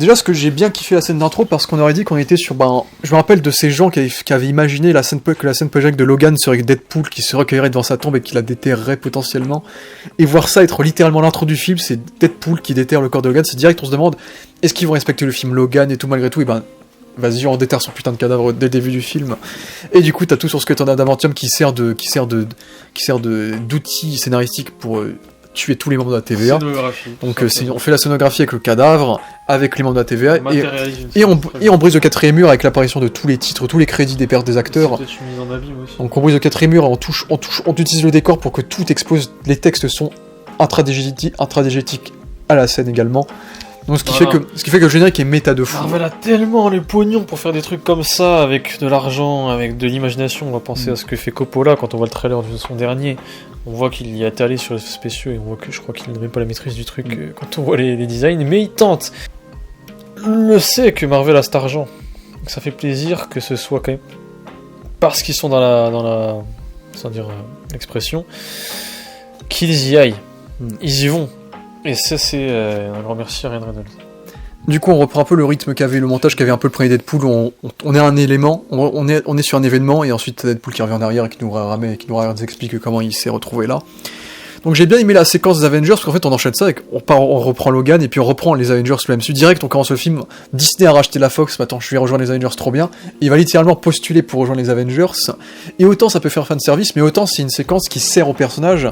Déjà, ce que j'ai bien kiffé la scène d'intro, parce qu'on aurait dit qu'on était sur... je me rappelle de ces gens qui avaient imaginé que la scène post-générique de Logan serait Deadpool qui se recueillerait devant sa tombe et qui la déterrerait potentiellement. Et voir ça être littéralement l'intro du film, c'est Deadpool qui déterre le corps de Logan, c'est direct, on se demande, est-ce qu'ils vont respecter le film Logan et tout malgré tout, et vas-y, on déterre son putain de cadavre dès le début du film. Et du coup, t'as tout sur ce skeleton d'adamantium qui sert d'outil scénaristique pour... tuer tous les membres de la TVA. Donc on fait la scénographie avec le cadavre, avec les membres de la TVA, et on brise le quatrième mur avec l'apparition de tous les titres, tous les crédits des acteurs. Donc on brise le quatrième mur et on utilise le décor pour que tout explose. Les textes sont intradégétiques à la scène également. Donc ce qui fait que le générique est méta de fou. Marvel a tellement les pognons pour faire des trucs comme ça, avec de l'argent, avec de l'imagination. On va penser à ce que fait Coppola quand on voit le trailer de son dernier. On voit qu'il y est allé sur les effets spéciaux et on voit que je crois qu'il n'a même pas la maîtrise du truc quand on voit les designs, mais il tente. Le sait que Marvel a cet argent. Donc ça fait plaisir que ce soit quand même parce qu'ils sont dans la sans dire l'expression, qu'ils y aillent. Ils y vont. Et ça, c'est un grand merci à Ryan Reynolds. Du coup, on reprend un peu le rythme qu'avait le montage, qu'avait un peu le premier Deadpool, où on est un élément, on est sur un événement, et ensuite Deadpool qui revient en arrière et qui nous explique comment il s'est retrouvé là. Donc j'ai bien aimé la séquence des Avengers, parce qu'en fait on enchaîne ça, on reprend Logan, et puis on reprend les Avengers le MCU direct, on commence le film, Disney a racheté la Fox, attends, je vais rejoindre les Avengers, trop bien, il va littéralement postuler pour rejoindre les Avengers, et autant ça peut faire fanservice, mais autant c'est une séquence qui sert au personnage,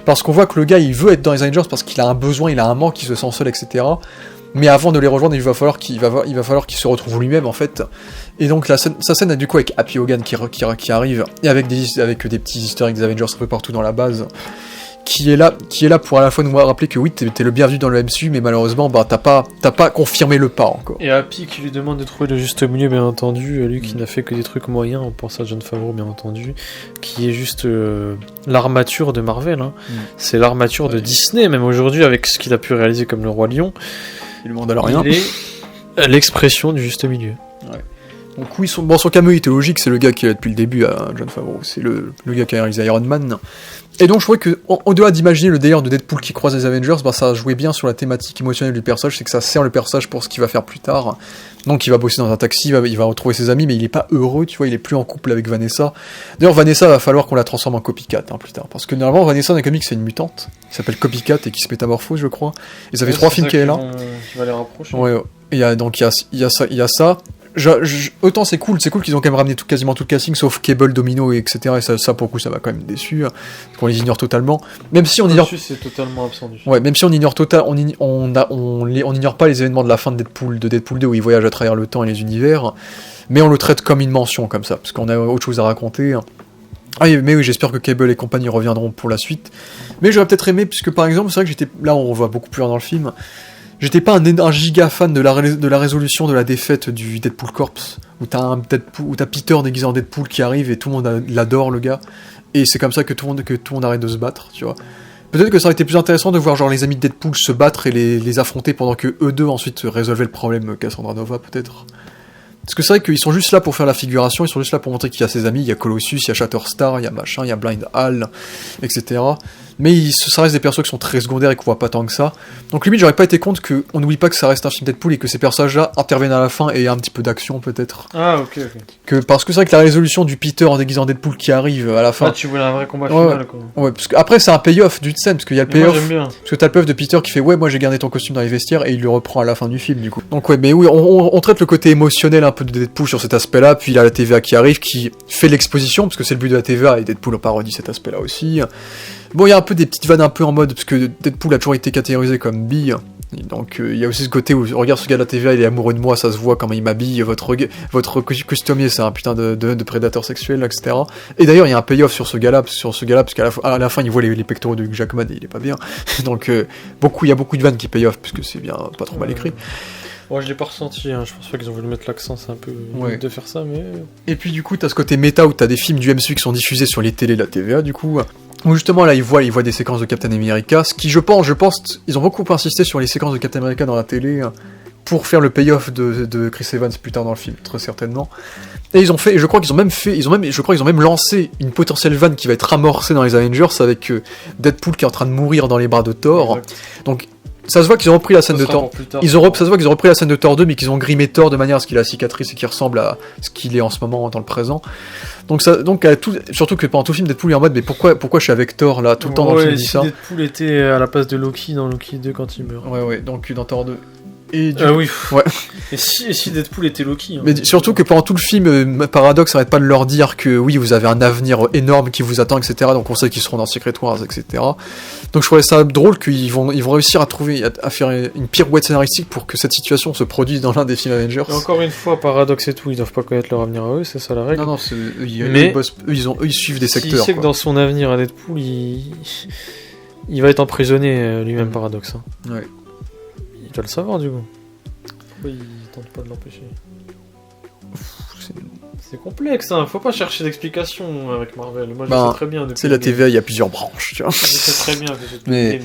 parce qu'on voit que le gars il veut être dans les Avengers, parce qu'il a un besoin, il a un manque, il se sent seul, etc., mais avant de les rejoindre, il va falloir qu'il se retrouve lui-même en fait. Et donc sa scène du coup avec Happy Hogan qui arrive, et avec des petits easter eggs des Avengers un peu partout dans la base, qui est là pour à la fois nous rappeler que oui, t'es le bienvenu dans le MCU, mais malheureusement, t'as pas confirmé le pas encore. Et Happy qui lui demande de trouver le juste milieu, bien entendu, lui qui n'a fait que des trucs moyens, on pense à Jon Favreau, bien entendu, qui est juste l'armature de Marvel, hein. C'est l'armature de Disney, même aujourd'hui, avec ce qu'il a pu réaliser comme Le Roi Lion. Il est l'expression du juste milieu. Ouais. Donc oui, son cameo était logique, c'est le gars qui est là depuis le début à Jon Favreau, c'est le gars qui a réalisé Iron Man. Et donc je trouvais que, au-delà d'imaginer le délire de Deadpool qui croise les Avengers, ça jouait bien sur la thématique émotionnelle du personnage, c'est que ça sert le personnage pour ce qu'il va faire plus tard. Donc il va bosser dans un taxi, il va retrouver ses amis, mais il est pas heureux, tu vois, il est plus en couple avec Vanessa. D'ailleurs Vanessa, va falloir qu'on la transforme en Copycat plus tard, parce que normalement Vanessa dans les comics c'est une mutante, qui s'appelle Copycat et qui se métamorphose je crois, et ça fait 3 films qu'elle est là. Qui va les rapprocher. Ouais, et il y a ça. Autant c'est cool qu'ils ont quand même ramené quasiment tout le casting sauf Cable, Domino, etc. Et ça pour le coup ça m'a quand même déçu, qu'on les ignore totalement. Même si on ignore. C'est totalement absent du film. Ouais, même si on ignore on ignore pas les événements de la fin de Deadpool 2 où il voyage à travers le temps et les univers, mais on le traite comme une mention comme ça, parce qu'on a autre chose à raconter. Ah mais oui, j'espère que Cable et compagnie reviendront pour la suite. Mais j'aurais peut-être aimé, puisque par exemple, c'est vrai que là on voit beaucoup plus loin dans le film. J'étais pas un giga fan de la résolution de la défaite du Deadpool Corps, où t'as Peter déguisé en Deadpool qui arrive et tout le monde l'adore le gars, et c'est comme ça que tout le monde arrête de se battre, tu vois. Peut-être que ça aurait été plus intéressant de voir genre les amis de Deadpool se battre et les affronter pendant que eux deux ensuite résolvaient le problème Cassandra Nova peut-être. Parce que c'est vrai qu'ils sont juste là pour faire la figuration, ils sont juste là pour montrer qu'il y a ses amis, il y a Colossus, il y a Shatterstar, il y a machin, il y a Blind Hal, etc. Mais ça reste des persos qui sont très secondaires et qu'on voit pas tant que ça. Donc limite j'aurais pas été contre qu'on n'oublie pas que ça reste un film Deadpool et que ces personnages-là interviennent à la fin et y a un petit peu d'action peut-être. Ah ok. Parce que c'est vrai que la résolution du Peter en déguisant Deadpool qui arrive à la fin... Ah tu voulais un vrai combat final quoi. Ouais, parce que après c'est un payoff d'une scène, parce qu'il y a le payoff... Moi j'aime bien. Parce que t'as le payoff de Peter qui fait ouais moi j'ai gardé ton costume dans les vestiaires et il le reprend à la fin du film du coup. Donc ouais mais oui on traite le côté émotionnel un peu de Deadpool sur cet aspect-là, puis il y a la TVA qui arrive, qui fait l'exposition, parce que c'est le but de la TVA, et Deadpool parodie cet aspect-là aussi. Bon, il y a un peu des petites vannes un peu en mode, parce que Deadpool a toujours été catégorisé comme bi, donc il y a aussi ce côté où, regarde ce gars de la TVA, il est amoureux de moi, ça se voit comment il m'habille, votre costumier c'est un putain de prédateur sexuel, etc. Et d'ailleurs il y a un payoff sur ce gars-là, parce qu'à la fin il voit les pectoraux de Hugh Jackman et il est pas bien, donc il y a beaucoup de vannes qui payoff, parce que c'est bien pas trop mal écrit. Moi je l'ai pas ressenti, hein. Je pense pas qu'ils ont voulu mettre l'accent, c'est un peu de faire ça, mais... Et puis du coup t'as ce côté méta où t'as des films du MCU qui sont diffusés sur les télés de la TVA du coup, où justement là ils voient des séquences de Captain America, ce qui je pense, ils ont beaucoup insisté sur les séquences de Captain America dans la télé, pour faire le payoff de Chris Evans plus tard dans le film, très certainement. Et ils ont fait, je crois qu'ils ont même lancé une potentielle vanne qui va être amorcée dans les Avengers avec Deadpool qui est en train de mourir dans les bras de Thor. Exact. Donc Ça se voit qu'ils ont repris la scène Ça de sera Thor. pour plus tard. Ça se voit qu'ils ont repris la scène de Thor 2, mais qu'ils ont grimé Thor de manière à ce qu'il ait la cicatrice et qu'il ressemble à ce qu'il est en ce moment dans le présent. Donc surtout que pendant tout le film, Deadpool est en mode, mais pourquoi je suis avec Thor là tout le temps dans le film, il dit si ça. Deadpool était à la place de Loki dans Loki 2 quand il meurt. Ouais, donc dans Thor 2. Et Oui. Ouais. Et si Deadpool était Loki. Hein, Mais surtout que pendant tout le film, Paradox arrête pas de leur dire que oui, vous avez un avenir énorme qui vous attend, etc. Donc on sait qu'ils seront dans Secret Wars, etc. Donc je trouvais ça drôle qu'ils vont réussir à faire une pirouette scénaristique pour que cette situation se produise dans l'un des films Avengers. Et encore une fois, Paradox et tout, ils doivent pas connaître leur avenir à eux, c'est ça la règle. Non, Mais ils suivent des secteurs. Il sait que dans son avenir à Deadpool, il va être emprisonné lui-même, Paradox. Hein. Ouais. Il doit le savoir du coup. Pourquoi il tente pas de l'empêcher? C'est complexe, hein. Faut pas chercher d'explications avec Marvel. Moi je sais très bien. C'est la TVA, il y a plusieurs branches, tu vois. Je sais très bien que Mais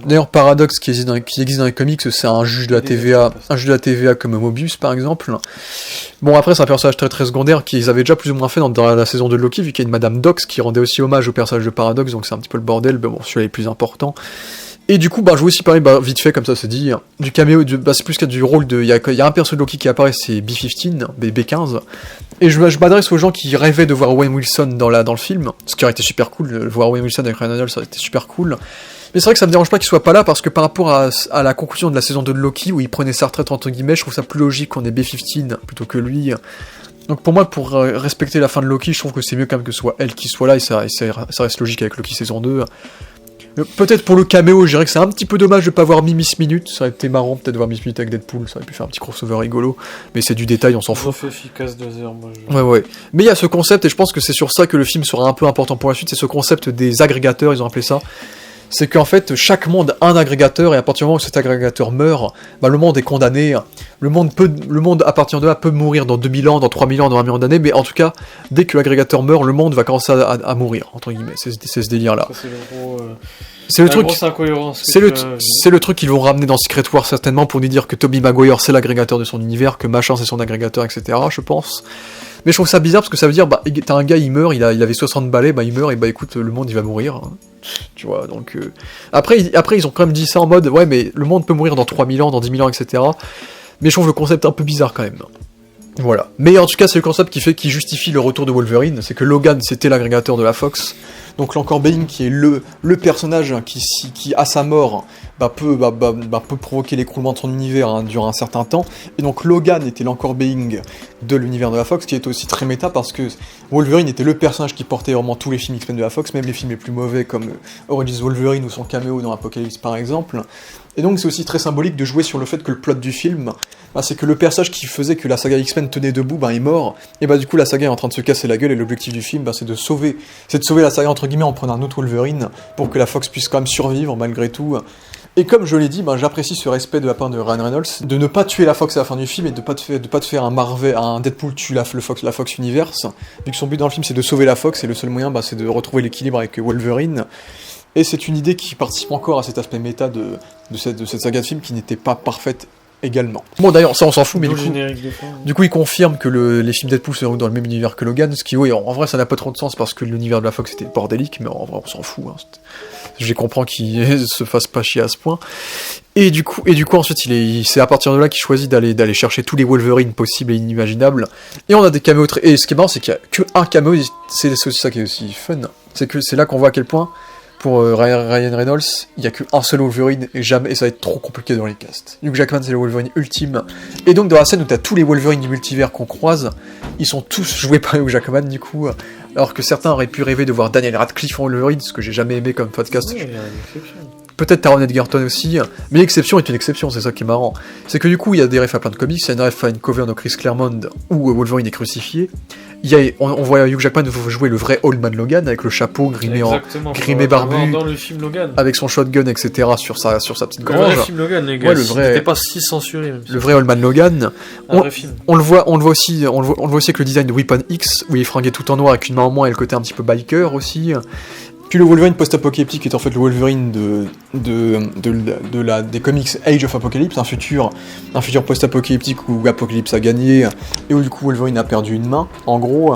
d'ailleurs, Paradox qui existe dans les comics, c'est un juge de la TVA, comme Mobius par exemple. Bon, après, c'est un personnage très très secondaire qu'ils avaient déjà plus ou moins fait dans la saison de Loki, vu qu'il y a une Madame Dox qui rendait aussi hommage au personnage de Paradox, donc c'est un petit peu le bordel, mais bon, celui-là est plus important. Et du coup, je voulais aussi parler, vite fait, comme ça c'est dit, du caméo, c'est plus qu'à du rôle de... Il y a un perso de Loki qui apparaît, c'est B-15, B15, et je m'adresse aux gens qui rêvaient de voir Owen Wilson dans le film, ce qui aurait été super cool, de voir Owen Wilson avec Ryan Reynolds, ça aurait été super cool. Mais c'est vrai que ça me dérange pas qu'il soit pas là, parce que par rapport à la conclusion de la saison 2 de Loki, où il prenait sa retraite entre guillemets, je trouve ça plus logique qu'on ait B-15 plutôt que lui. Donc pour moi, pour respecter la fin de Loki, je trouve que c'est mieux quand même que ce soit elle qui soit là, et ça reste logique avec Loki saison 2. Peut-être pour le caméo, je dirais que c'est un petit peu dommage de pas voir Miss Minute, ça aurait été marrant peut-être de voir Miss Minute avec Deadpool, ça aurait pu faire un petit crossover rigolo, mais c'est du détail, on s'en fout. Fait efficace 2 heures, moi. Ouais. Mais il y a ce concept, et je pense que c'est sur ça que le film sera un peu important pour la suite, c'est ce concept des agrégateurs, ils ont appelé ça. C'est qu'en fait, chaque monde a un agrégateur, et à partir du moment où cet agrégateur meurt, le monde est condamné. Le monde, à partir de là, peut mourir dans 2000 ans, dans 3000 ans, dans 1 million d'années, mais en tout cas, dès que l'agrégateur meurt, le monde va commencer à mourir, entre guillemets. C'est ce délire-là. Ça, c'est le gros... C'est le truc. C'est le truc qu'ils vont ramener dans Secret Wars certainement pour nous dire que Tobey Maguire c'est l'agrégateur de son univers, que machin c'est son agrégateur, etc. Je pense. Mais je trouve ça bizarre parce que ça veut dire t'as un gars il meurt, il avait 60 balais, il meurt et écoute le monde il va mourir. Tu vois donc après ils ont quand même dit ça en mode ouais mais le monde peut mourir dans 3000 ans, dans 10 000 ans, etc. Mais je trouve le concept un peu bizarre quand même. Voilà. Mais en tout cas c'est le concept qui justifie le retour de Wolverine, c'est que Logan c'était l'agrégateur de la Fox. Donc l'Anchor Being qui est le personnage qui à sa mort peut provoquer l'écroulement de son univers durant un certain temps. Et donc Logan était l'Anchor Being de l'univers de la Fox, qui est aussi très méta parce que Wolverine était le personnage qui portait vraiment tous les films X-Men de la Fox, même les films les plus mauvais comme Origins Wolverine ou son caméo dans Apocalypse par exemple. Et donc c'est aussi très symbolique de jouer sur le fait que le plot du film, c'est que le personnage qui faisait que la saga X-Men tenait debout, est mort, et du coup la saga est en train de se casser la gueule, et l'objectif du film, c'est de sauver la saga entre guillemets en prenant un autre Wolverine, pour que la Fox puisse quand même survivre malgré tout. Et comme je l'ai dit, j'apprécie ce respect de la part de Ryan Reynolds, de ne pas tuer la Fox à la fin du film, et de pas te faire un Deadpool tue la Fox Universe, vu que son but dans le film c'est de sauver la Fox, et le seul moyen c'est de retrouver l'équilibre avec Wolverine. Et c'est une idée qui participe encore à cet aspect méta de cette saga de film qui n'était pas parfaite également. Bon d'ailleurs, ça on s'en fout, mais du coup il confirme que les films Deadpool seront dans le même univers que Logan, ce qui oui, en vrai ça n'a pas trop de sens parce que l'univers de la Fox était bordélique, mais en vrai on s'en fout. Je comprends qu'il se fasse pas chier à ce point. Et du coup ensuite c'est à partir de là qu'il choisit d'aller chercher tous les Wolverine possibles et inimaginables. Et on a des caméos et ce qui est marrant c'est qu'il y a qu'un caméo, c'est aussi ça qui est aussi fun, c'est que c'est là qu'on voit à quel point pour Ryan Reynolds, il n'y a qu'un seul Wolverine et ça va être trop compliqué dans les castes. Hugh Jackman c'est le Wolverine ultime. Et donc dans la scène où tu as tous les Wolverine du multivers qu'on croise, ils sont tous joués par Hugh Jackman du coup, alors que certains auraient pu rêver de voir Daniel Radcliffe en Wolverine, ce que j'ai jamais aimé comme podcast. Oui, Peut-être Taron Egerton aussi, mais l'exception est une exception, c'est ça qui est marrant. C'est que du coup, il y a des refs à plein de comics, il y a une ref à une cover de Chris Claremont où Wolverine est crucifié. On voit Hugh Jackman jouer le vrai Old Man Logan avec le chapeau grimé barbu, dans le film Logan, avec son shotgun, etc. sur sa petite grange. Le vrai film Logan, les gars, ouais, c'était pas si censuré. Même le vrai Old Man Logan. On le voit aussi avec le design de Weapon X où il est fringué tout en noir avec une main en moins et le côté un petit peu biker aussi. Puis le Wolverine post-apocalyptique est en fait le Wolverine des comics Age of Apocalypse, un futur post-apocalyptique où Apocalypse a gagné et où du coup Wolverine a perdu une main. En gros,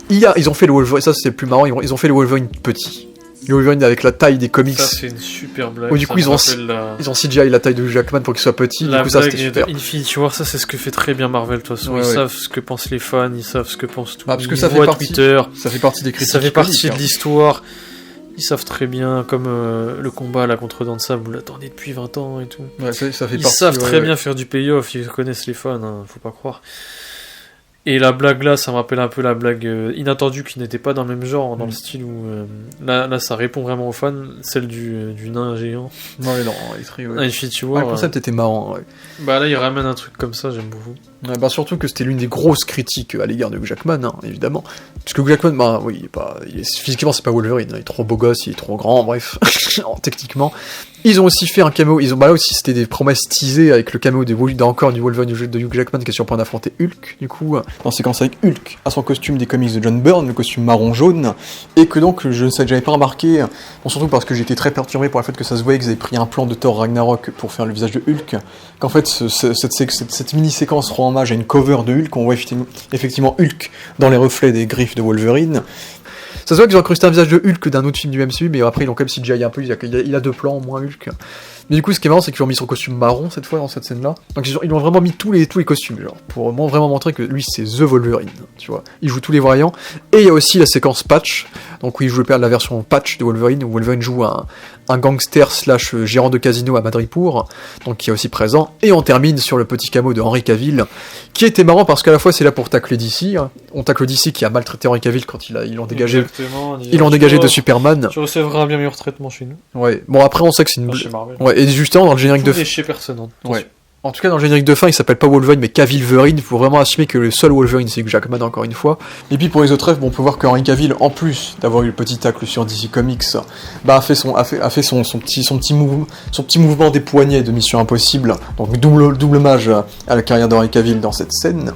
ils ont fait le Wolverine, ça c'est plus marrant, ils ont fait le Wolverine petit. Le Wolverine avec la taille des comics. Ça, c'est une super blague. Du coup, ils ont CGI la taille de Jackman pour qu'il soit petit. Du coup, ça, c'était super. Infinity War, ça, c'est ce que fait très bien Marvel, de toute façon. Ils savent ce que pensent les fans, ils savent ce que pensent tout. Parce que ça fait partie, Twitter. Ça fait partie des critiques. Ça fait partie de l'histoire. Ils savent très bien, comme le combat là contre Dents de Sable, vous l'attendez depuis 20 ans et tout. Ouais, ça fait ils savent très bien faire du payoff, ils connaissent les fans, hein, faut pas croire. Et la blague là, ça me rappelle un peu la blague inattendue qui n'était pas dans le même genre, dans le style où là ça répond vraiment aux fans, celle du nain géant. Ouais, non, Infinity War. Le concept était marrant. Ouais. Bah là, il ramène un truc comme ça, j'aime beaucoup. Ouais, bah surtout que c'était l'une des grosses critiques à l'égard de Hugh Jackman, hein, évidemment. Parce que Hugh Jackman, bah oui, physiquement c'est pas Wolverine, hein, il est trop beau gosse, il est trop grand, bref, techniquement. Ils ont aussi fait un caméo, là aussi c'était des promesses teasées avec le caméo encore du Wolverine de Hugh Jackman qui est sur le point d'affronter Hulk, du coup, dans séquence avec Hulk, à son costume des comics de John Byrne, le costume marron-jaune, et que donc, je ne sais que j'avais pas remarqué, bon, surtout parce que j'étais très perturbé par le fait que ça se voyait qu'ils avaient pris un plan de Thor Ragnarok pour faire le visage de Hulk, qu'en fait, cette mini-séquence rend hommage à une cover de Hulk, on voit effectivement Hulk dans les reflets des griffes de Wolverine. Ça se voit qu'ils ont incrusté un visage de Hulk d'un autre film du MCU, mais après ils l'ont quand même CGI un peu, il a 2 plans, moins Hulk. Mais du coup, ce qui est marrant, c'est qu'ils ont mis son costume marron cette fois dans cette scène-là. Donc ils ont vraiment mis tous les costumes, genre, pour vraiment montrer que lui c'est The Wolverine, tu vois. Il joue tous les variants. Et il y a aussi la séquence patch, donc où il joue la version patch de Wolverine, où Wolverine joue un gangster / gérant de casino à Madripoor, donc qui est aussi présent. Et on termine sur le petit camo de Henry Cavill, qui était marrant parce qu'à la fois c'est là pour tacler DC. Hein. On tacle DC qui a maltraité Henry Cavill quand ils l'ont dégagé. Ils l'ont dégagé de Superman. Tu recevras un bien meilleur traitement chez nous. Ouais. Bon après on sait que c'est une. Chez Marvel. Ouais. Et justement dans le générique de fin. Chez personne. Ouais. En tout cas, dans le générique de fin, il s'appelle pas Wolverine, mais Cavill-Verine. Il faut vraiment assumer que le seul Wolverine, c'est Hugh Jackman, encore une fois. Et puis pour les autres rêves, on peut voir que Henry Cavill, en plus d'avoir eu le petit tacle sur DC Comics, a fait son petit mouvement des poignets de Mission Impossible. Donc double hommage à la carrière d'Henry Cavill dans cette scène.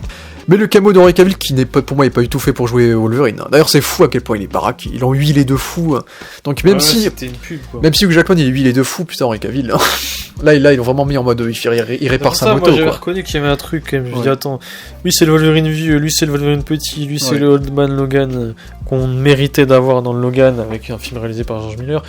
Mais le camo d'Henry Cavill, qui n'est pas, pour moi, n'est pas du tout fait pour jouer Wolverine. D'ailleurs, c'est fou à quel point il est baraque. Ils l'ont huilé de fou. Donc même si Hugh Jackman il est huilé de fou, putain, Henry Cavill. Là, ils l'ont vraiment mis en mode il répare sa moto. Moi, j'avais reconnu qu'il y avait un truc quand même. Je me dis, attends, lui c'est le Wolverine vieux, lui c'est le Wolverine petit, lui c'est le Old Man Logan qu'on méritait d'avoir dans le Logan avec un film réalisé par George Miller.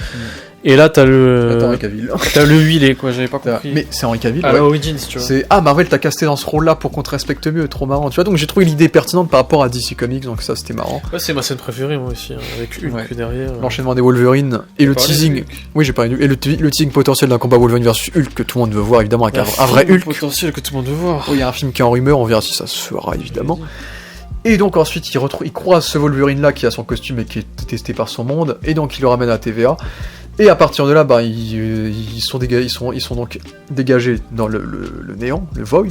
Et là, t'as le huilé, quoi, j'avais pas compris. Mais c'est Henry Cavill. À Origins, tu vois. Marvel t'a casté dans ce rôle-là pour qu'on te respecte mieux, trop marrant. Tu vois, donc j'ai trouvé l'idée pertinente par rapport à DC Comics, donc ça c'était marrant. Ouais, c'est ma scène préférée, moi aussi, hein, avec Hulk derrière. L'enchaînement des Wolverine et le teasing. Oui, j'ai parlé et le teasing potentiel d'un combat Wolverine versus Hulk que tout le monde veut voir, évidemment, avec un vrai Hulk. Potentiel que tout le monde veut voir. Il y a un film qui est en rumeur, on verra si ça se fera, évidemment. Et donc ensuite, il croise ce Wolverine-là qui a son costume et qui est détesté par son monde, et donc il le ramène à TVA. Et à partir de là, ils sont donc dégagés dans le néant, le void.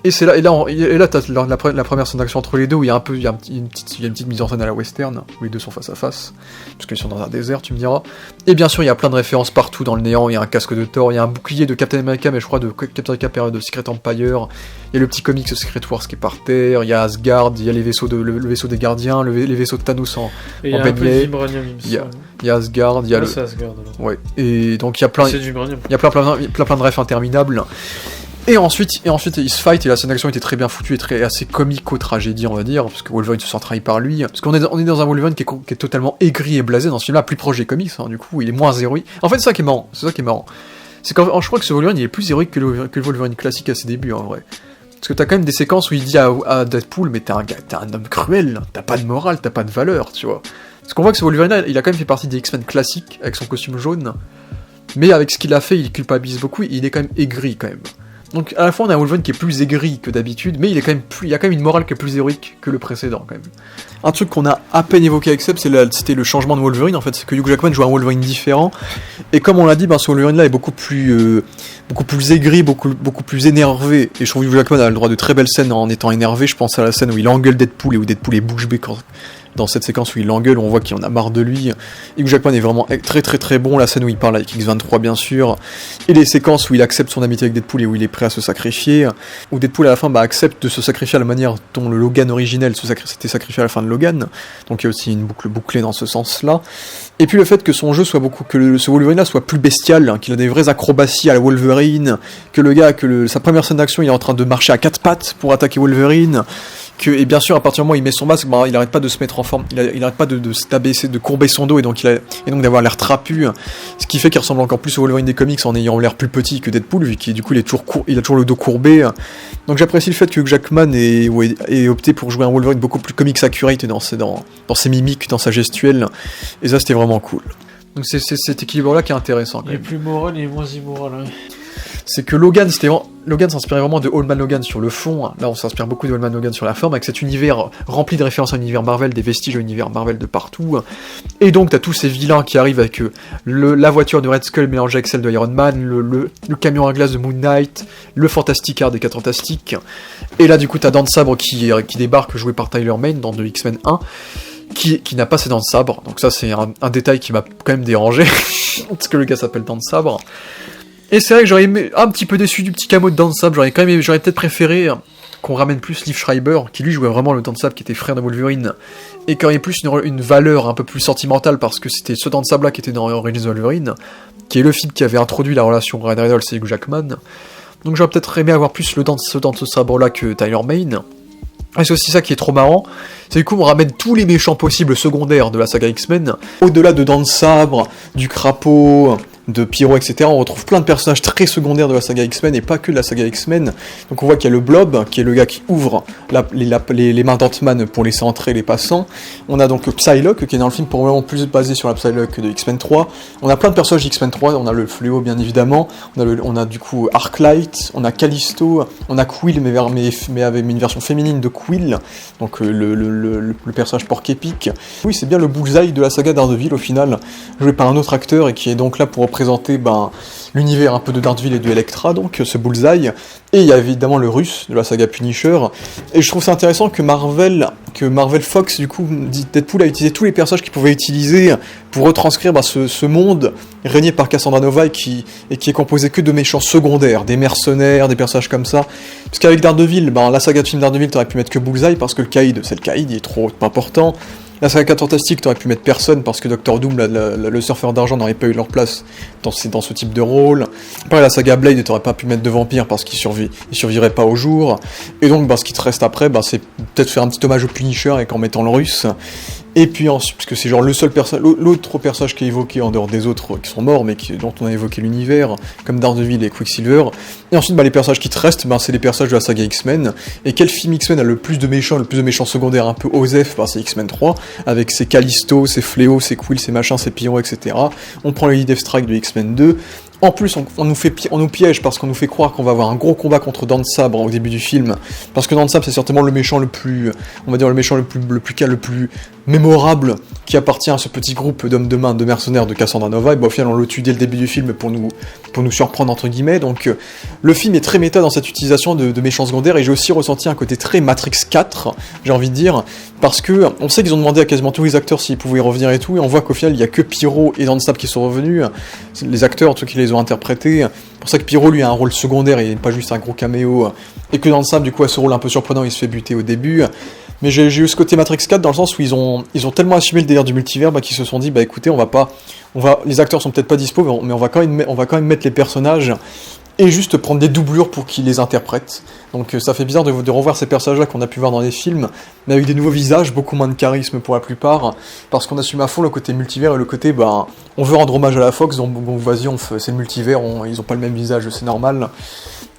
Et c'est là, t'as la première scène d'action entre les deux où il y a une petite mise en scène à la western où les deux sont face à face, parce qu'ils sont dans un désert, tu me diras. Et bien sûr, il y a plein de références partout dans le néant. Il y a un casque de Thor, il y a un bouclier de Captain America, mais je crois de Captain America période de Secret Empire. Il y a le petit comics Secret Wars qui est par terre. Il y a Asgard, il y a les vaisseaux le vaisseau des gardiens, les vaisseaux de Thanos en Bentley. Il y a Asgard, il y a Asgard, ouais. Et donc il y a plein de refs interminables. Et ensuite, ils se fight, et la scène d'action était très bien foutue et assez comico-tragédie, on va dire, parce que Wolverine se sent trahi par lui. Parce qu'on est dans un Wolverine qui est totalement aigri et blasé dans ce film-là, plus proche des comics, hein, du coup, il est moins héroïque. En fait, c'est ça qui est marrant. C'est qu'en je crois que ce Wolverine, il est plus héroïque que le Wolverine classique à ses débuts, en vrai. Parce que t'as quand même des séquences où il dit à Deadpool, mais t'es un homme cruel, t'as pas de morale, t'as pas de valeur, tu vois. Parce qu'on voit que ce Wolverine-là, il a quand même fait partie des X-Men classiques, avec son costume jaune. Mais avec ce qu'il a fait, il culpabilise beaucoup, il est quand même aigri, quand même. Donc à la fois on a un Wolverine qui est plus aigri que d'habitude, mais il y a quand même une morale qui est plus héroïque que le précédent quand même. Un truc qu'on a à peine évoqué avec Seb, c'était le changement de Wolverine, en fait, c'est que Hugh Jackman joue un Wolverine différent, et comme on l'a dit, ce Wolverine là est beaucoup plus aigri, beaucoup plus énervé, et je trouve que Hugh Jackman a le droit de très belles scènes en étant énervé. Je pense à la scène où il engueule Deadpool et où Deadpool est bouche bée dans cette séquence où il l'engueule, on voit qu'il en a marre de lui. Hugh Jackman est vraiment très très très bon, la scène où il parle avec X-23 bien sûr, et les séquences où il accepte son amitié avec Deadpool et où il est prêt à se sacrifier, où Deadpool à la fin accepte de se sacrifier à la manière dont le Logan originel s'était sacrifié à la fin de Logan, donc il y a aussi une boucle bouclée dans ce sens-là. Et puis le fait que son jeu soit ce Wolverine-là soit plus bestial, hein, qu'il a des vraies acrobaties à la Wolverine, que sa première scène d'action il est en train de marcher à quatre pattes pour attaquer Wolverine, et bien sûr, à partir du moment où il met son masque, il arrête pas de se mettre en forme, il arrête pas de s'abaisser, de courber son dos, et donc d'avoir l'air trapu, ce qui fait qu'il ressemble encore plus au Wolverine des comics en ayant l'air plus petit que Deadpool, vu qu'il du coup il a toujours le dos courbé. Donc j'apprécie le fait que Jackman ait opté pour jouer un Wolverine beaucoup plus comics accurate dans ses mimiques, dans sa gestuelle, et ça c'était vraiment cool. Donc c'est cet équilibre-là qui est intéressant. Il est plus moral et moins immoral. Ouais. C'est que Logan s'inspirait vraiment de Old Man Logan sur le fond. Là, on s'inspire beaucoup de Old Man Logan sur la forme, avec cet univers rempli de références à l'univers Marvel, des vestiges à l'univers Marvel de partout. Et donc, t'as tous ces vilains qui arrivent avec la voiture de Red Skull mélangée avec celle de Iron Man, le camion à glace de Moon Knight, le Fantastic Car des 4 Fantastiques. Et là, du coup, t'as Dan Sabre qui débarque, joué par Tyler Mane dans The X-Men 1. Qui n'a pas ses dents de sabre, donc ça c'est un détail qui m'a quand même dérangé, parce que le gars s'appelle Dents de Sabre. Et c'est vrai que j'aurais aimé, un petit peu déçu du petit camo de Dents de Sabre, j'aurais peut-être préféré qu'on ramène plus Liv Schreiber, qui lui jouait vraiment le Dents de Sabre, qui était frère de Wolverine, et qui aurait plus une valeur un peu plus sentimentale, parce que c'était ce Dents de Sabre là qui était dans Origins Wolverine, qui est le film qui avait introduit la relation Ryan Reynolds et Hugh Jackman. Donc j'aurais peut-être aimé avoir plus ce Dents de Sabre là que Tyler Mane. Et c'est aussi ça qui est trop marrant, c'est du coup on ramène tous les méchants possibles secondaires de la saga X-Men, au-delà de Dents de Sabre, du Crapaud, de Pyro, etc. On retrouve plein de personnages très secondaires de la saga X-Men, et pas que de la saga X-Men. Donc on voit qu'il y a le Blob, qui est le gars qui ouvre les mains d'Ant-Man pour laisser entrer les passants. On a donc Psylocke, qui est dans le film probablement plus basé sur la Psylocke de X-Men 3. On a plein de personnages d'X-Men 3, on a le Fléau bien évidemment, on a du coup Arclight, on a Callisto, on a Quill, mais avec une version féminine de Quill, donc le personnage porc-épic. Oui, c'est bien le Bullseye de la saga Daredevil au final, joué par un autre acteur, et qui est donc là pour représenter l'univers un peu de Daredevil et de Elektra, donc ce Bullseye. Et il y a évidemment le Russe de la saga Punisher. Et je trouve ça intéressant que Marvel Fox, du coup, Deadpool a utilisé tous les personnages qu'il pouvait utiliser pour retranscrire ce monde régné par Cassandra Nova et qui est composé que de méchants secondaires, des mercenaires, des personnages comme ça. Parce qu'avec Daredevil, la saga de film Daredevil, t'aurais pu mettre que Bullseye parce que le Caïd, c'est le Caïd, il est trop important. La saga 4 Fantastiques, t'aurais pu mettre personne parce que Dr. Doom, le surfeur d'argent, n'aurait pas eu leur place dans ce type de rôle. Après, la saga Blade, t'aurais pas pu mettre de vampire parce qu'il survivrait pas au jour. Et donc, ce qui te reste après, c'est peut-être faire un petit hommage au Punisher et qu'en mettant le Russe. Et puis ensuite, parce que c'est genre l'autre personnage qui est évoqué en dehors des autres qui sont morts, mais dont on a évoqué l'univers, comme Daredevil et Quicksilver. Et ensuite, les personnages qui te restent, c'est les personnages de la saga X-Men. Et quel film X-Men a le plus de méchants secondaires un peu osef, c'est X-Men 3, avec ses Callisto, ses Fléaux, ses Quill, ses machins, ses Pyro, etc. On prend les Death Strike de X-Men 2. En plus, on nous piège parce qu'on nous fait croire qu'on va avoir un gros combat contre Dents de Sabre au début du film, parce que Dents de Sabre c'est certainement le méchant le plus mémorable qui appartient à ce petit groupe d'hommes de main de mercenaires de Cassandra Nova. Et au final on le tue dès le début du film pour nous surprendre entre guillemets. Donc le film est très méta dans cette utilisation de méchants secondaires, et j'ai aussi ressenti un côté très Matrix 4, j'ai envie de dire, parce que on sait qu'ils ont demandé à quasiment tous les acteurs s'ils pouvaient y revenir et tout, et on voit qu'au final il y a que Pyro et Dents de Sabre qui sont revenus, les acteurs en tout cas qui les ont interprétés. C'est pour ça que Pyro lui a un rôle secondaire et pas juste un gros caméo, et que Dents de Sabre du coup a ce rôle un peu surprenant, il se fait buter au début. Mais j'ai eu ce côté Matrix 4 dans le sens où ils ont tellement assumé le délire du multivers qu'ils se sont dit écoutez, les acteurs sont peut-être pas dispo, mais on va quand même mettre les personnages et juste prendre des doublures pour qu'ils les interprètent. Donc ça fait bizarre de revoir ces personnages-là qu'on a pu voir dans les films, mais avec des nouveaux visages, beaucoup moins de charisme pour la plupart, parce qu'on assume à fond le côté multivers et le côté on veut rendre hommage à la Fox, donc vas-y, c'est le multivers, ils ont pas le même visage, c'est normal.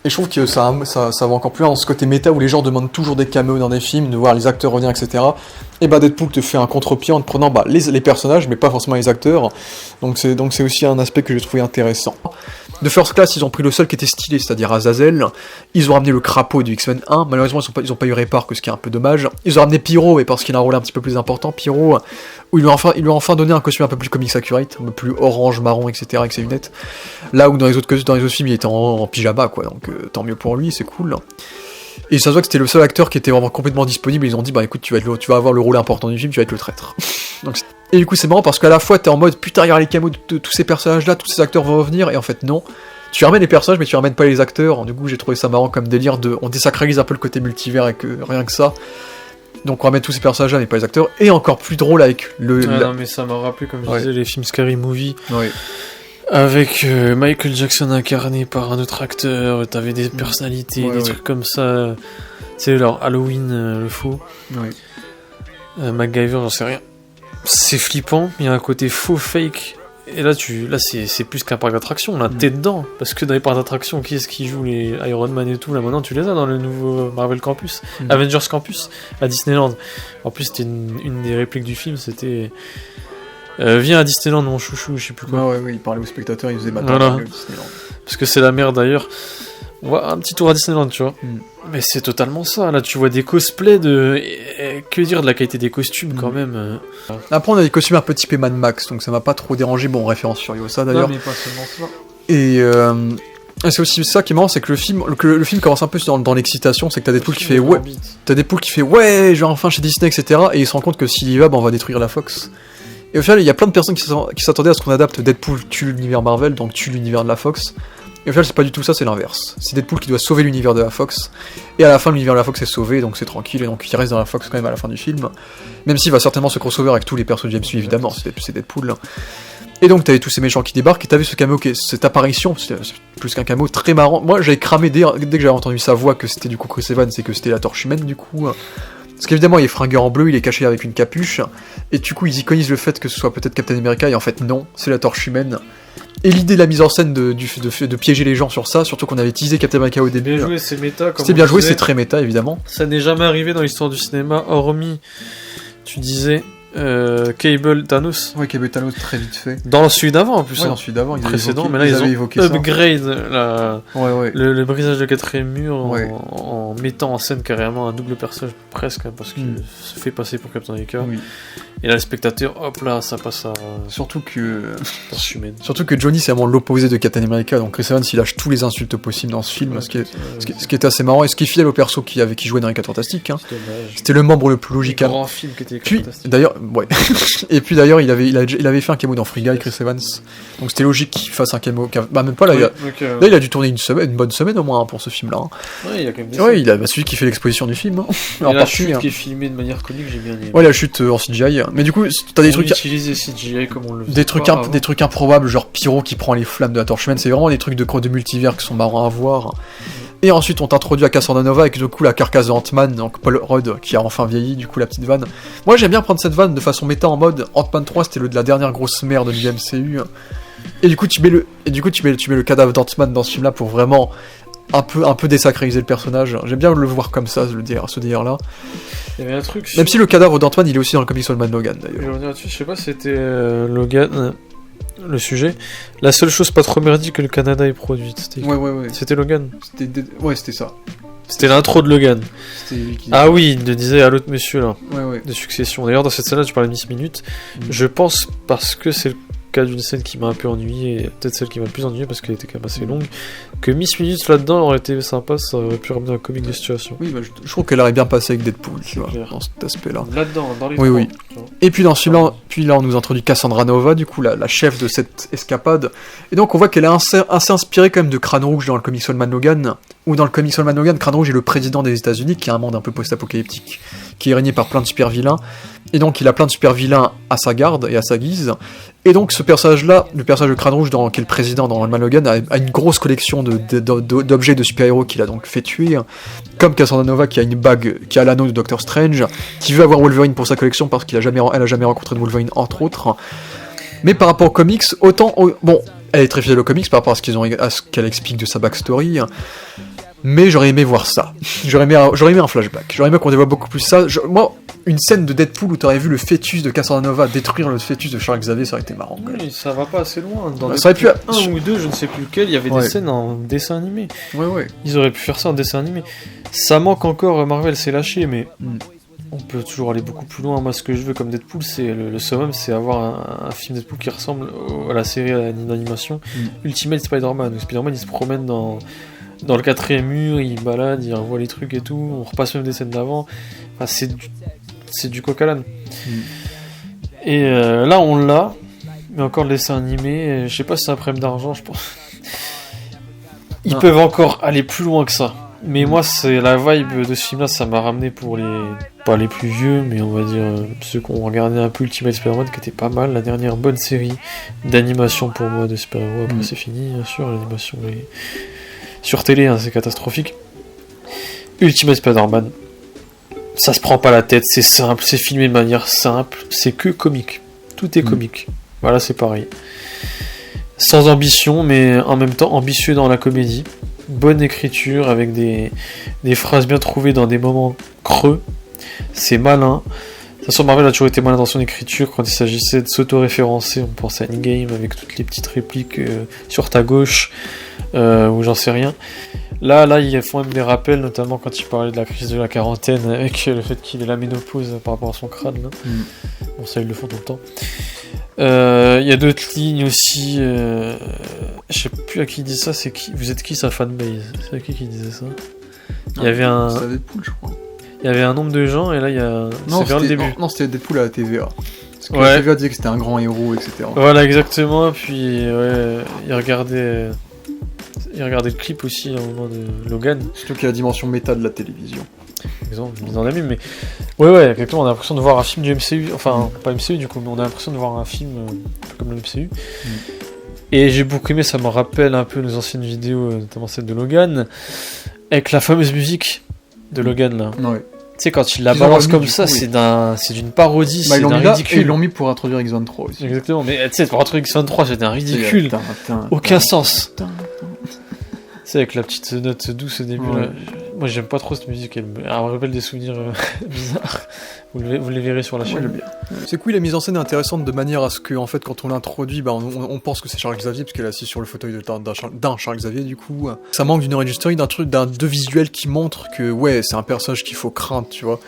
Et je trouve que ça va encore plus loin dans ce côté méta où les gens demandent toujours des caméos dans des films, de voir les acteurs revenir, etc. Et Deadpool te fait un contre-pied en te prenant les personnages, mais pas forcément les acteurs. Donc c'est aussi un aspect que j'ai trouvé intéressant. De First Class, ils ont pris le seul qui était stylé, c'est-à-dire Azazel. Ils ont ramené le Crapaud du X-Men 1. Malheureusement, ils ont pas eu Répar, ce qui est un peu dommage. Ils ont ramené Pyro, et parce qu'il a un rôle un petit peu plus important, Pyro, où ils lui ont enfin donné un costume un peu plus comics accurate, un peu plus orange, marron, etc., avec ses lunettes. Là où dans les autres films, il était en pyjama, quoi. Donc tant mieux pour lui, c'est cool. Et ça se voit que c'était le seul acteur qui était vraiment complètement disponible. Ils ont dit écoute, tu vas avoir le rôle important du film, tu vas être le traître. Et du coup c'est marrant parce qu'à la fois t'es en mode putain, regarde les camos de tous ces personnages là, tous ces acteurs vont revenir, et en fait non. Tu ramènes les personnages mais tu ramènes pas les acteurs. Du coup j'ai trouvé ça marrant comme délire on désacralise un peu le côté multivers et que rien que ça. Donc on ramène tous ces personnages là mais pas les acteurs. Et encore plus drôle avec non mais ça m'a rappelé comme je disais les films Scary Movie. Ouais. Avec Michael Jackson incarné par un autre acteur, t'avais des personnalités, des trucs comme ça. sais, leur Halloween, le faux. Oui. MacGyver, j'en sais rien. C'est flippant, il y a un côté faux fake. Et là, c'est plus qu'un parc d'attractions, là, t'es dedans. Parce que dans les parcs d'attractions, qui est-ce qui joue les Iron Man et tout? Là, maintenant, tu les as dans le nouveau Marvel Campus, Avengers Campus, à Disneyland. En plus, c'était une des répliques du film, c'était... viens à Disneyland, mon chouchou, je sais plus quoi. Ouais, il parlait aux spectateurs, il faisait Voilà. Disneyland. Parce que c'est la merde, d'ailleurs. On va un petit tour à Disneyland, tu vois. Mais c'est totalement ça. Là, tu vois des cosplays de... Que dire de la qualité des costumes, quand même. Après, on a des costumes un peu typés Mad Max, donc ça m'a pas trop dérangé. Bon, référence sur Yosa, d'ailleurs. Non, mais pas seulement ça. Et c'est aussi ça qui est marrant, c'est que le film commence un peu dans l'excitation, c'est que t'as Deadpool qui fait ouais, je vais enfin chez Disney, etc. Et il se rend compte que s'il y va, on va détruire la Fox. Et au final, il y a plein de personnes qui s'attendaient à ce qu'on adapte Deadpool tue l'univers Marvel, donc tue l'univers de la Fox. Et au final, c'est pas du tout ça, c'est l'inverse. C'est Deadpool qui doit sauver l'univers de la Fox. Et à la fin, l'univers de la Fox est sauvé, donc c'est tranquille, et donc il reste dans la Fox quand même à la fin du film. Même s'il va certainement se crossover avec tous les persos de MCU, évidemment, c'est Deadpool. Et donc t'avais tous ces méchants qui débarquent, et t'avais ce cameo, cette apparition, c'est plus qu'un cameo, très marrant. Moi, j'avais cramé dès que j'avais entendu sa voix que c'était du coup Chris Evans, c'est que c'était la Torche Humaine, du coup. Parce qu'évidemment, il est fringué en bleu, il est caché avec une capuche, et du coup, ils iconisent le fait que ce soit peut-être Captain America, et en fait, non, c'est la Torche Humaine. Et l'idée de la mise en scène de piéger les gens sur ça, surtout qu'on avait teasé Captain America au début. Bien joué, c'est méta. C'était bien joué, c'est très méta, évidemment. Ça n'est jamais arrivé dans l'histoire du cinéma, hormis, tu disais, Cable Thanos. Ouais, Cable Thanos très vite fait. Dans celui d'avant en plus. Ouais, dans celui d'avant, précédent, mais là ils ont évoqué upgrade le brisage de quatrième mur en mettant en scène carrément un double personnage presque, parce qu'il se fait passer pour Captain America. Oui. Et là, le spectateur, hop là, ça passe à... Surtout que Johnny, c'est vraiment l'opposé de Captain America, donc Chris Evans, il lâche tous les insultes possibles dans ce film, ce qui est assez marrant, et ce qui est fidèle au perso qui jouait dans les 4 Fantastiques. Hein. C'était le membre le plus logique. Un grand film qui était fantastique. D'ailleurs, ouais. Et puis d'ailleurs, il avait fait un cameo dans Free Guy, Chris Evans, donc c'était logique qu'il fasse un cameo. Bah, même pas là, là, il a dû tourner une bonne semaine au moins pour ce film-là. Hein. Ouais, il y a quand même des il a celui qui fait l'exposition du film. Hein. Et la chute qui est filmée de manière comique, j'ai bien aimé. Ouais, la chute en CGI. Mais du coup, t'as des trucs. Utiliser CGI comme on le faisait des trucs improbables, genre Pyro qui prend les flammes de la Torche Humaine. C'est vraiment des trucs de multivers qui sont marrants à voir. Et ensuite, on t'introduit à Cassandra Nova avec du coup la carcasse de Ant-Man, donc Paul Rudd qui a enfin vieilli, du coup la petite vanne. Moi, j'aime bien prendre cette vanne de façon méta en mode Ant-Man 3, c'était la dernière grosse merde du MCU. Et du coup, tu mets le cadavre d'Ant-Man dans ce film-là pour vraiment un peu désacraliser le personnage. J'aime bien le voir comme ça, ce délire-là. Il y avait un truc. Même si le cadavre d'Ant-Man, il est aussi dans le comics de Logan d'ailleurs. Je sais pas si c'était Logan le sujet. La seule chose pas trop merdique que le Canada ait produite. Ouais. C'était Logan. C'était ça. C'était l'intro de Logan. Ah oui, il le disait à l'autre monsieur là. Ouais. De Succession. D'ailleurs, dans cette scène-là, tu parlais de Miss Minute. Je pense parce que c'est le cas d'une scène qui m'a un peu ennuyé, et peut-être celle qui m'a le plus ennuyé parce qu'elle était quand même assez longue, que Miss Minutes là-dedans aurait été sympa, ça aurait pu ramener un comique de situation. Oui, je trouve qu'elle aurait bien passé avec Deadpool, tu vois, dans cet aspect-là. Là-dedans, dans les oui. Et puis dans celui-là, on nous introduit Cassandra Nova, du coup, la chef de cette escapade. Et donc on voit qu'elle est assez inspirée quand même de Crâne Rouge dans le comics Man Logan, où dans le comics Man Logan, Crâne Rouge est le président des États-Unis, qui est un monde un peu post-apocalyptique, qui est régné par plein de super-vilains. Et donc il a plein de super-vilains à sa garde et à sa guise. Et donc ce personnage-là, le personnage de Crâne Rouge, qui est le président dans Man Logan, a une grosse collection d'objets de super-héros qu'il a donc fait tuer. Comme Cassandra Nova qui a une bague, qui a l'anneau de Doctor Strange, qui veut avoir Wolverine pour sa collection parce qu'elle a jamais rencontré de Wolverine entre autres. Mais par rapport aux comics, bon, elle est très fidèle aux comics par rapport à ce qu'elle explique de sa backstory. Mais j'aurais aimé voir ça. J'aurais aimé un flashback. J'aurais aimé qu'on dévoile beaucoup plus ça. Moi, une scène de Deadpool où t'aurais vu le fœtus de Cassandra Nova détruire le fœtus de Charles Xavier, ça aurait été marrant. Oui, ça va pas assez loin. Dans ça aurait pu... un ou deux, je ne sais plus lequel, il y avait des scènes en dessin animé. Ouais. Ils auraient pu faire ça en dessin animé. Ça manque encore, Marvel s'est lâché, mais on peut toujours aller beaucoup plus loin. Moi, ce que je veux comme Deadpool, c'est le summum, c'est avoir un film Deadpool qui ressemble à la série d'animation Ultimate Spider-Man. Donc, Spider-Man, il se promène dans le quatrième mur, il balade, il revoit les trucs et tout, on repasse même des scènes d'avant. Enfin, c'est du coq à l'âne. Et là, on l'a, mais encore le dessin animé, je sais pas si c'est un problème d'argent, je pense. Ils peuvent encore aller plus loin que ça. Mais moi, c'est la vibe de ce film-là, ça m'a ramené pour pas les plus vieux, mais on va dire ceux qui ont regardé un peu Ultimate Spider-Man, qui était pas mal, la dernière bonne série d'animation pour moi de super-héros. Après, c'est fini, bien sûr, l'animation est... Sur télé, hein, c'est catastrophique. Ultimate Spider-Man, ça se prend pas la tête, c'est simple, c'est filmé de manière simple, c'est que comique. Tout est comique. Voilà, c'est pareil. Sans ambition, mais en même temps ambitieux dans la comédie. Bonne écriture, avec des phrases bien trouvées dans des moments creux. C'est malin. De toute façon, Marvel a toujours été malin dans son écriture. Quand il s'agissait de s'auto-référencer, on pense à Endgame avec toutes les petites répliques sur ta gauche, ou j'en sais rien. Là, ils font même des rappels, notamment quand il parlait de la crise de la quarantaine, avec le fait qu'il ait la ménopause par rapport à son crâne. Là. Bon, ça, ils le font tout le temps. Il y a d'autres lignes aussi. Je sais plus à qui dit ça. C'est qui? Vous êtes qui sa fanbase? C'est à qui disait ça? Il y avait un. C'était Deadpool, je crois. Il y avait un nombre de gens et là il y a. C'est vers le début. Non, c'était Deadpool à la TVA. Parce que Ouais. la TVA disait que c'était un grand héros, etc. Voilà, exactement. Puis ouais, il regardait le clip aussi à un moment de Logan. Surtout qu'il y a la dimension méta de la télévision. Exemple, mise en abîme, mais ouais, exactement. On a l'impression de voir un film du MCU. Enfin, pas MCU du coup, mais on a l'impression de voir un film un peu comme le MCU. Et j'ai beaucoup aimé, ça me rappelle un peu nos anciennes vidéos, notamment celle de Logan, avec la fameuse musique de Logan là. Ouais. Tu sais, quand il la Ils balance ont comme remis, ça, du coup, c'est d'une parodie, Bah, c'est ils l'ont d'un mis là, et ridicule. ils l'ont mis pour introduire X23 aussi. Exactement, mais tu sais, pour un truc X23, c'était un ridicule. Aucun sens. Tu sais, avec la petite note douce au début, Ouais. là. Moi, j'aime pas trop cette musique, elle me rappelle des souvenirs bizarres. Vous les verrez sur la Ouais, chaîne. j'aime bien. C'est cool, la mise en scène est intéressante de manière à ce que, en fait, quand on l'introduit, bah, on pense que c'est Charles Xavier, parce qu'elle est assise sur le fauteuil d'un Charles Xavier, du coup. Ça manque d'une origin story, de visuel qui montre que, ouais, c'est un personnage qu'il faut craindre, tu vois.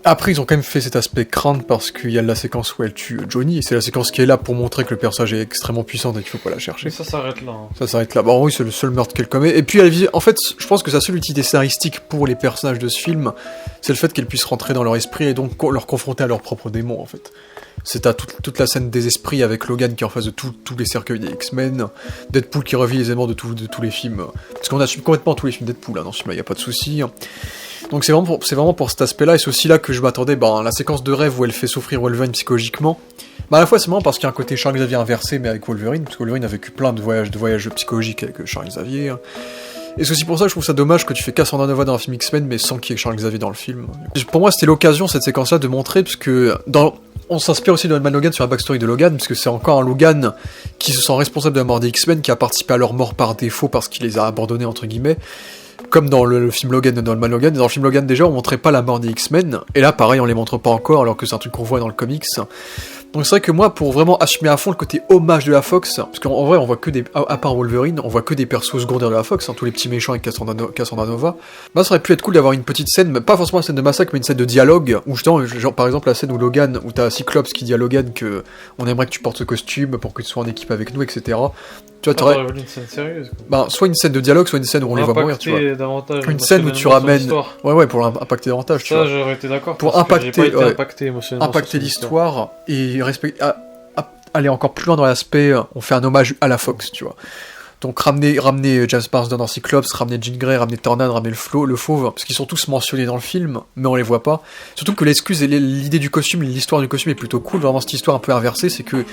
Après, ils ont quand même fait cet aspect crainte parce qu'il y a la séquence où elle tue Johnny, et c'est la séquence qui est là pour montrer que le personnage est extrêmement puissant et qu'il faut pas la chercher. Mais ça s'arrête là. Hein. Ça s'arrête là. Bon, oui, c'est le seul meurtre qu'elle commet. Et puis, en fait, je pense que sa seule utilité scénaristique pour les personnages de ce film, c'est le fait qu'elles puissent rentrer dans leur esprit et donc leur confronter à leurs propres démons, en fait. C'est à toute la scène des esprits avec Logan qui est en face de tous les cercueils des X-Men, Deadpool qui revit les éléments de tous les films. Parce qu'on assume complètement tous les films Deadpool, hein, dans ce film-là, y a pas de souci. Donc c'est vraiment pour cet aspect-là, et c'est aussi là que je m'attendais, la séquence de rêve où elle fait souffrir Wolverine psychologiquement. À la fois c'est marrant parce qu'il y a un côté Charles Xavier inversé, mais avec Wolverine, parce que Wolverine a vécu plein de voyages psychologiques avec Charles Xavier. Et c'est aussi pour ça que je trouve ça dommage que tu fais Cassandra Nova dans un film X-Men, mais sans qu'il y ait Charles Xavier dans le film. Pour moi, c'était l'occasion, cette séquence-là, de montrer, parce que on s'inspire aussi de Old Man Logan sur la backstory de Logan, parce que c'est encore un Logan qui se sent responsable de la mort des X-Men, qui a participé à leur mort par défaut parce qu'il les a abandonnés, entre guillemets. Comme dans le film Logan de Old Man Logan. Dans le film Logan, déjà, on montrait pas la mort des X-Men, et là, pareil, on les montre pas encore, alors que c'est un truc qu'on voit dans le comics. Donc c'est vrai que moi, pour vraiment assumer à fond le côté hommage de la Fox, parce qu'en vrai, on voit que à part Wolverine, on voit que des persos secondaires de la Fox, tous les petits méchants avec Cassandra Nova. Ça aurait pu être cool d'avoir une petite scène, mais pas forcément une scène de massacre, mais une scène de dialogue, où justement, genre, par exemple, la scène où Logan, où t'as Cyclops qui dit à Logan que on aimerait que tu portes ce costume pour que tu sois en équipe avec nous, etc. Tu vois, t'aurais voulu une scène sérieuse, quoi. Soit une scène de dialogue, soit une scène où on les voit mourir, tu vois. Une scène où tu ramènes. Ouais, pour impacter davantage, tu vois. Ça, j'aurais été d'accord. Pour impacter émotionnellement. Impacter l'histoire et aller encore plus loin dans l'aspect, on fait un hommage à la Fox, tu vois. Donc ramener James Marsden dans Cyclops, ramener Jean Grey, ramener Tornade, ramener le Fauve, parce qu'ils sont tous mentionnés dans le film, mais on les voit pas. Surtout que l'excuse et l'idée du costume, l'histoire du costume est plutôt cool, vraiment cette histoire un peu inversée, c'est que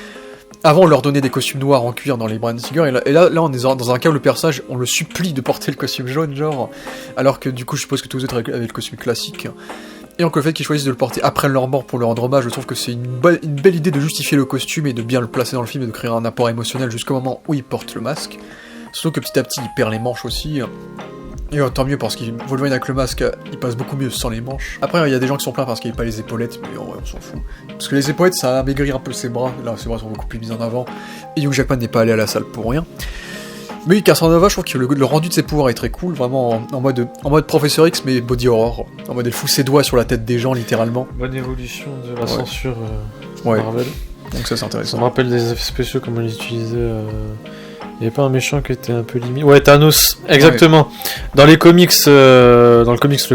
avant on leur donnait des costumes noirs en cuir dans les Bryan Singer, et là on est dans un cas où le personnage, on le supplie de porter le costume jaune, genre, alors que du coup je suppose que tous les autres avaient le costume classique. Et donc le fait qu'ils choisissent de le porter après leur mort pour leur rendre hommage, je trouve que c'est une belle idée de justifier le costume et de bien le placer dans le film et de créer un apport émotionnel jusqu'au moment où il porte le masque. Surtout que petit à petit il perd les manches aussi. Et tant mieux parce qu'il Wolverine avec le masque, il passe beaucoup mieux sans les manches. Après il y a des gens qui sont pleins parce qu'il n'y a pas les épaulettes, mais en vrai on s'en fout. Parce que les épaulettes ça amaigrit un peu ses bras, là ses bras sont beaucoup plus mis en avant. Et Hugh Jackman n'est pas allé à la salle pour rien. Mais oui, Cassandra Nova, je trouve que le rendu de ses pouvoirs est très cool, vraiment en mode Professeur X, mais body horror. En mode elle fout ses doigts sur la tête des gens, littéralement. Bonne évolution de la censure Ouais. Marvel. Donc ça c'est Ça intéressant. me rappelle des effets spéciaux comme on les utilisait. Il n'y avait pas un méchant qui était un peu limite. Ouais, Thanos, exactement. Dans les comics, le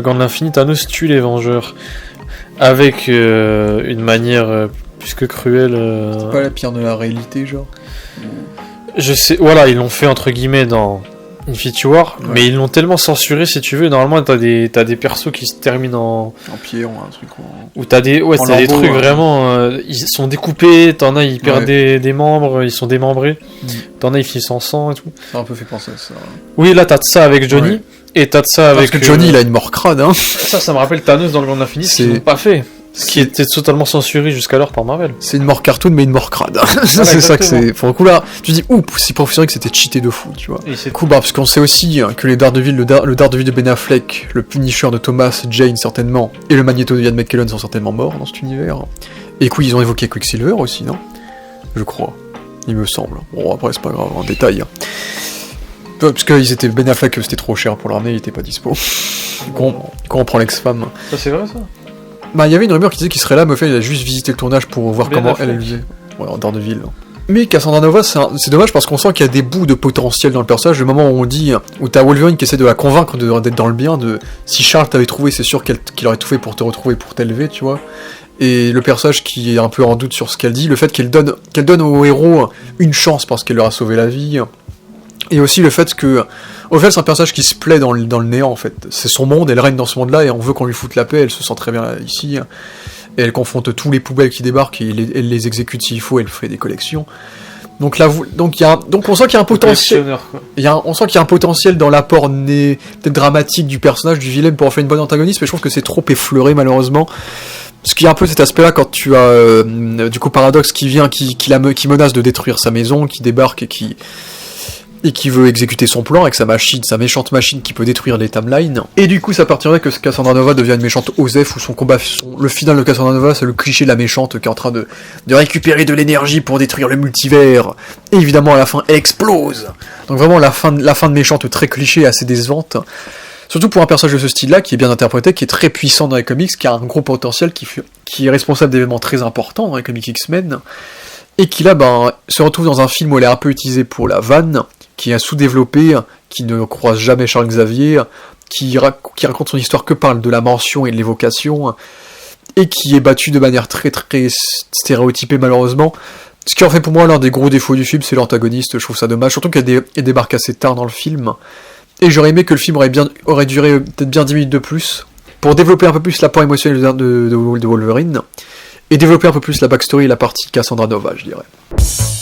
Gant de l'Infini, Thanos tue les Vengeurs avec une manière plus que cruelle. C'est pas la pire de la réalité, genre. Je sais, voilà, ils l'ont fait entre guillemets dans Infinity War, mais ils l'ont tellement censuré si tu veux. Normalement, t'as des persos qui se terminent En pierre ou un truc. ou t'as des lambeaux, trucs vraiment, ils sont découpés. T'en as, ils perdent des membres, ils sont démembrés. T'en as, ils finissent en sang et tout. Ça a un peu fait penser à ça. Oui, là t'as ça avec Johnny. Et t'as de ça avec... Parce que Johnny, il a une mort crade, hein. Ça me rappelle Thanos dans le Grand Infini, ce qu'ils n'ont pas fait. Ce qui était totalement censuré jusqu'alors par Marvel. C'est une mort cartoon, mais une mort crade. Voilà, c'est ça que c'est. Pour le coup, là, tu dis, oups, c'est professionnel que c'était cheaté de fou, tu vois. Du coup, parce qu'on sait aussi que les Daredevil, le Daredevil de Ben Affleck, le Punisher de Thomas Jane, certainement, et le Magneto de Ian McKellen sont certainement morts dans cet univers. Et du coup, ils ont évoqué Quicksilver aussi, non? Je crois. Il me semble. Bon, après, c'est pas grave, en détail. Parce que Ben Affleck, c'était trop cher pour l'armée, il était pas dispo. Quand on prend l'ex-femme. Ça, c'est vrai, ça? Bah, il y avait une rumeur qui disait qu'il serait là, mais au fait, il a juste visité le tournage pour voir comment elle faisait. Ouais, en Daredevil. Mais Cassandra Nova, c'est dommage parce qu'on sent qu'il y a des bouts de potentiel dans le personnage. Le moment où on dit, où t'as Wolverine qui essaie de la convaincre d'être dans le bien, si Charles t'avait trouvé, c'est sûr qu'il aurait tout fait pour te retrouver, pour t'élever, tu vois. Et le personnage qui est un peu en doute sur ce qu'elle dit, le fait qu'elle donne au héros une chance parce qu'elle leur a sauvé la vie. Et aussi le fait que, au fait, c'est un personnage qui se plaît dans le néant, en fait. C'est son monde, elle règne dans ce monde-là, et on veut qu'on lui foute la paix, elle se sent très bien ici. Et elle confronte tous les poubelles qui débarquent, et elle les exécute s'il faut, elle fait des collections. Donc là, donc on sent qu'il y a un potentiel. On sent qu'il y a un potentiel dans l'apport peut-être dramatique du personnage, du vilain, pour en faire une bonne antagoniste, mais je trouve que c'est trop effleuré, malheureusement. Parce qu'il y a un peu cet aspect-là quand tu as, du coup, Paradox qui vient, qui menace de détruire sa maison, qui débarque et qui veut exécuter son plan avec sa méchante machine qui peut détruire les timelines. Et du coup, ça partirait que Cassandra Nova devient une méchante Osef, où son combat, le final de Cassandra Nova, c'est le cliché de la méchante qui est en train de récupérer de l'énergie pour détruire le multivers. Et évidemment, à la fin, elle explose. Donc vraiment, la fin de méchante très cliché, assez décevante. Surtout pour un personnage de ce style-là, qui est bien interprété, qui est très puissant dans les comics, qui a un gros potentiel, qui est responsable d'événements très importants dans les comics X-Men, et qui là, se retrouve dans un film où elle est un peu utilisée pour la vanne, qui est sous-développé, qui ne croise jamais Charles Xavier, qui raconte son histoire que par de la mention et de l'évocation, et qui est battu de manière très très stéréotypée malheureusement. Ce qui en fait pour moi l'un des gros défauts du film, c'est l'antagoniste, je trouve ça dommage, surtout qu'elle débarque assez tard dans le film. Et j'aurais aimé que le film aurait duré peut-être bien 10 minutes de plus, pour développer un peu plus l'apport émotionnel de Wolverine, et développer un peu plus la backstory et la partie Cassandra Nova, je dirais.